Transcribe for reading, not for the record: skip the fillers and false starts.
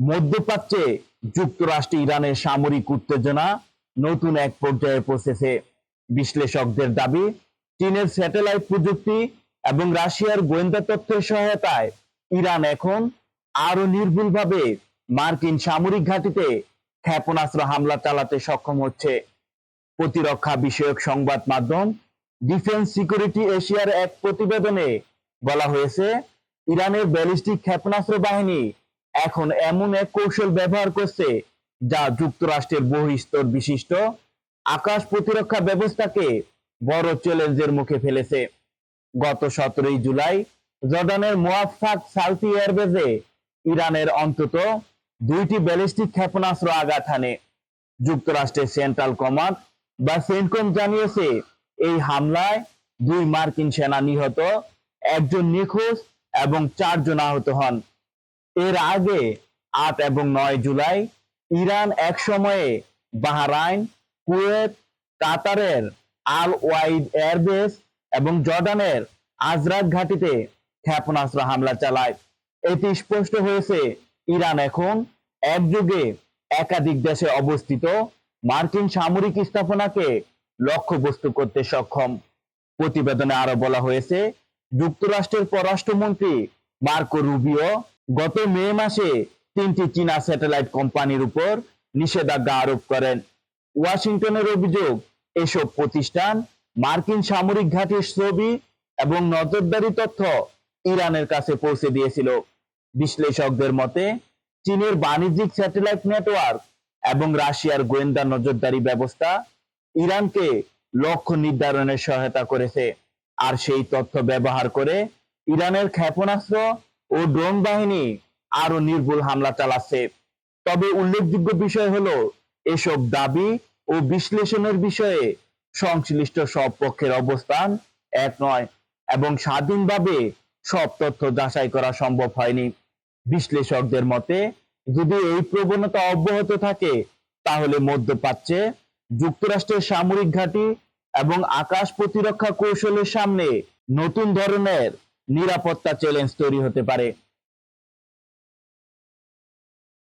মধ্যপ্রাচ্যে যুক্তরাষ্ট্র ইরানের সামরিক উত্তেজনা নতুন এক পর্যায়ে পৌঁছেছে। বিশ্লেষকদের দাবি, চীনের স্যাটেলাইট প্রযুক্তি এবং রাশিয়ার গোয়েন্দা তথ্যের সহায়তায় ইরান এখন আরো নির্ভুলভাবে মার্কিন সামরিক ঘাঁটিতে ক্ষেপণাস্ত্র হামলা চালাতে সক্ষম হচ্ছে। প্রতিরক্ষা বিষয়ক সংবাদ মাধ্যম ডিফেন্স সিকিউরিটি এশিয়ার এক প্রতিবেদনে বলা হয়েছে, ইরানের ব্যালিস্টিক ক্ষেপণাস্ত্র বাহিনী এখন এমন এক কৌশল ব্যবহার করছে যা যুক্তরাষ্ট্রের বহুস্তর বিশিষ্ট আকাশ প্রতিরক্ষা ব্যবস্থাকে বড় চ্যালেঞ্জের মুখে ফেলেছে। গত 17 জুলাই জর্ডানের মুওয়াফাক সালতি এয়ারবেজে ইরানের অন্তত 2টি ব্যালিস্টিক ক্ষেপণাস্ত্র আঘাত হানে। যুক্তরাষ্ট্রের সেন্ট্রাল কমান্ড বা সেন্টকম জানিয়েছে, এই হামলায় 2 মার্কিন সেনা নিহত, 1 নিখোঁজ এবং 4 জন আহত হন। এর আগে 8 এবং 9 জুলাই ইরান এক সময়ে বাহরাইন, কুয়েত, কাতারের আল ওয়াইদ এয়ারবেস এবং জর্ডানের আজরাক ঘাঁটিতে ক্ষেপণাস্ত্র হামলা চালায়। এটি স্পষ্ট হয়েছে, ইরান এখন একযোগে একাধিক দেশে অবস্থিত মার্কিন সামরিক স্থাপনাকে লক্ষ্যবস্তু করতে সক্ষম। প্রতিবেদনে আরো বলা হয়েছে, যুক্তরাষ্ট্রের পররাষ্ট্রমন্ত্রী মার্কো রুবিও গত মে মাসে 3টি চীনা স্যাটেলাইট কোম্পানির উপর নিষেধাজ্ঞা আরোপ করেন। ওয়াশিংটনের অভিযোগ, এসব প্রতিষ্ঠান মার্কিন সামরিক ঘাঁটির ছবি এবং নজরদারি তথ্য ইরানের কাছে পৌঁছে দিয়েছিল। বিশ্লেষকদের মতে, চীনের বাণিজ্যিক স্যাটেলাইট নেটওয়ার্ক এবং রাশিয়ার গোয়েন্দা নজরদারি ব্যবস্থা ইরানকে লক্ষ্য নির্ধারণে সহায়তা করেছে, আর সেই তথ্য ব্যবহার করে ইরানের ক্ষেপণাস্ত্র ও ড্রোন বাহিনী আরো নির্ভুল হামলা চালাচ্ছে। তবে উল্লেখযোগ্য বিষয় হলো, এসব দাবি ও বিশ্লেষণের বিষয়ে সংশ্লিষ্ট সব পক্ষের অবস্থান এক নয় এবং স্বাধীনভাবে সব তথ্য যাচাই করা সম্ভব হয়নি। বিশ্লেষকদের মতে, যদি এই প্রবণতা অব্যাহত থাকে, তাহলে মধ্যপ্রাচ্যে যুক্তরাষ্ট্রের সামরিক ঘাঁটি এবং আকাশ প্রতিরক্ষা কৌশলের সামনে নতুন ধরনের নিরাপত্তা চ্যালেঞ্জ তৈরি হতে পারে।